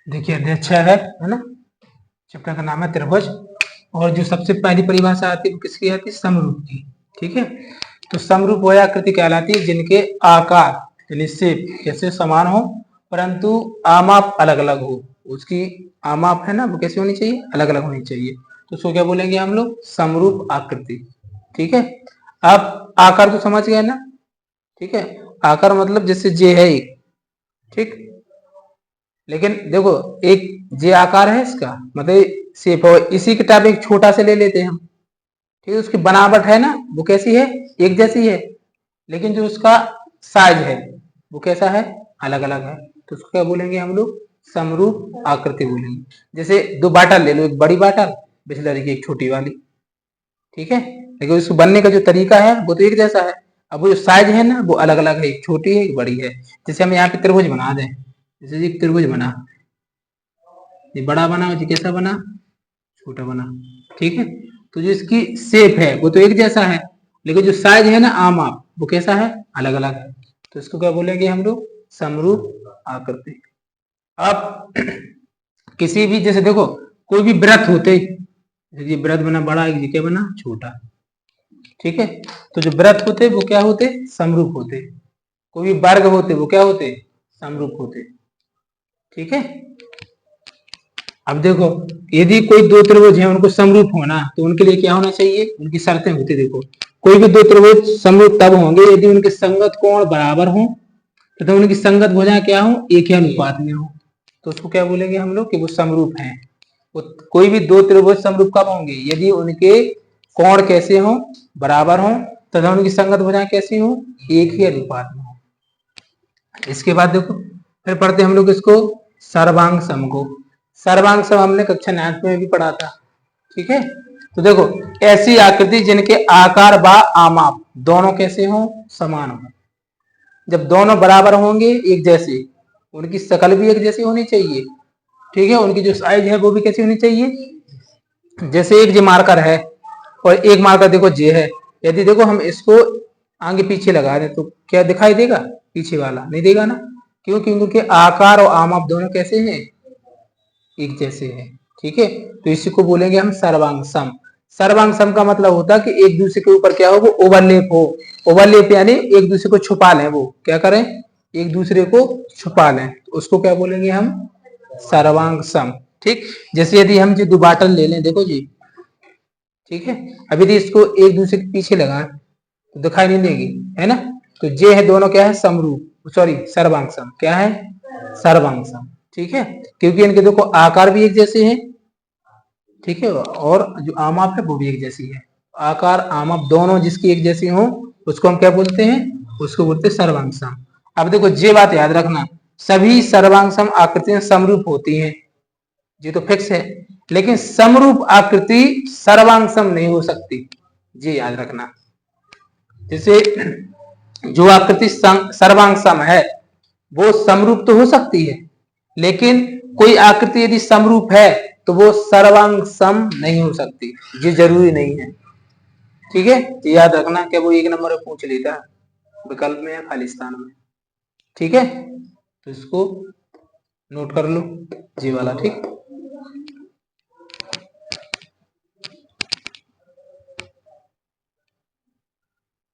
देखिए अध्याय 6 है ना। चैप्टर का नाम है त्रिभुज। और जो सबसे पहली परिभाषा आती है वो किसकी आती है? समरूप की। ठीक है, तो समरूप वह आकृति कहलाती है जिनके आकार यानी शेप कैसे समान हो परंतु आमाप अलग अलग हो। उसकी आमाप है ना वो कैसी होनी चाहिए? अलग अलग होनी चाहिए। तो उसको क्या बोलेंगे हम लोग? समरूप आकृति। ठीक है, अब आकार तो समझ गए ना। ठीक है, आकार मतलब जैसे जे है एक, ठीक, लेकिन देखो एक जे आकार है इसका मतलब शेप हो, इसी के टाइप एक छोटा से ले लेते हैं हम। ठीक है, उसकी बनावट है ना वो कैसी है? एक जैसी है, लेकिन जो उसका साइज है वो कैसा है? अलग अलग है। तो उसको क्या बोलेंगे हम लोग? समरूप आकृति बोलेंगे। जैसे दो बाटल ले लो, एक बड़ी बाटल बिस्लरी की, एक छोटी वाली। ठीक है, लेकिन उसको बनने का जो तरीका है वो तो एक जैसा है। अब वो जो साइज है ना वो अलग अलग है, एक छोटी है एक बड़ी है। जैसे हम यहाँ पे त्रिभुज बना दें, जैसे एक त्रिभुज बना, ये बड़ा बना, जी कैसा बना? छोटा बना। ठीक है, तो जो इसकी शेप है वो तो एक जैसा है, लेकिन जो साइज है ना आम आप वो कैसा है? अलग अलग है। तो इसको क्या बोलेंगे हम लोग? समरूप आकृति। अब किसी भी जैसे देखो कोई भी वृत्त होते, ये वृत्त बना बड़ा, एक क्या बना? छोटा। ठीक है, तो जो वृत्त होते वो क्या होते? समरूप होते। कोई भी वर्ग होते वो क्या होते? समरूप होते। ठीक है, अब देखो यदि कोई दो त्रिभुज है उनको समरूप होना तो उनके लिए क्या होना चाहिए? उनकी शर्तें होती, देखो कोई भी दो त्रिभुज समरूप तब होंगे यदि उनके संगत कोण बराबर हो तथा उनकी संगत भुजाएं क्या हो? एक ही अनुपात में हो। तो उसको क्या बोलेंगे हम लोग कि वो समरूप हैं। कोई भी दो त्रिभुज समरूप कब होंगे? यदि उनके कोण कैसे हो? बराबर हो तथा उनकी संगत भुजाएं कैसी हो? एक ही अनुपात में हो। इसके बाद देखो फिर पढ़ते हम लोग इसको सर्वांग सम को। सर्वांग सम हमने कक्षा 9 में भी पढ़ा था। ठीक है, तो देखो ऐसी आकृति जिनके आकार व आमाप दोनों कैसे हो? समान हो। जब दोनों बराबर होंगे एक जैसे, उनकी शकल भी एक जैसी होनी चाहिए। ठीक है, उनकी जो साइज है वो भी कैसी होनी चाहिए? जैसे एक जे मार्कर है और एक मार्कर देखो जे है, यदि देखो हम इसको आगे पीछे लगा दें तो क्या दिखाई देगा? पीछे वाला नहीं देगा ना, क्योंकि उनके आकार और आमाप दोनों कैसे हैं? एक जैसे हैं। ठीक है, तो इसी को बोलेंगे हम सर्वांग सम। सर्वांग सम का मतलब होता है कि एक दूसरे के ऊपर क्या हो? वो ओवरलेप हो। ओवरलेप यानी एक दूसरे को छुपा लें, वो क्या करें? एक दूसरे को छुपा लें, तो उसको क्या बोलेंगे हम? सर्वांग सम। ठीक, जैसे यदि हम जो दो बाटल ले लें, देखो जी, ठीक है, अभी यदि इसको एक दूसरे के पीछे लगाएं तो दिखाई नहीं देगी, है ना। तो ये है दोनों क्या है? समरूप, सॉरी सर्वांग सम। क्या है? सर्वांग सम। ठीक है, क्योंकि इनके देखो आकार भी एक जैसे हैं। ठीक है, और जो आमाप है वो भी एक जैसी है। आकार आमाप दोनों जिसकी एक जैसी हो उसको हम क्या बोलते हैं? उसको बोलते हैं सर्वांग सम। अब देखो ये बात याद रखना, सभी सर्वांग सम आकृतियां समरूप होती हैं, ये तो फिक्स है, लेकिन समरूप आकृति सर्वांग सम नहीं हो सकती, ये याद रखना। जैसे जो आकृति सर्वांग सम है वो समरूप तो हो सकती है, लेकिन कोई आकृति यदि समरूप है तो वो सर्वांग सम नहीं हो सकती, ये जरूरी नहीं है। ठीक है, याद रखना कि वो एक नंबर में पूछ लेता है विकल्प में या खालिस्तान में। ठीक है, तो इसको नोट कर लो जी वाला। ठीक।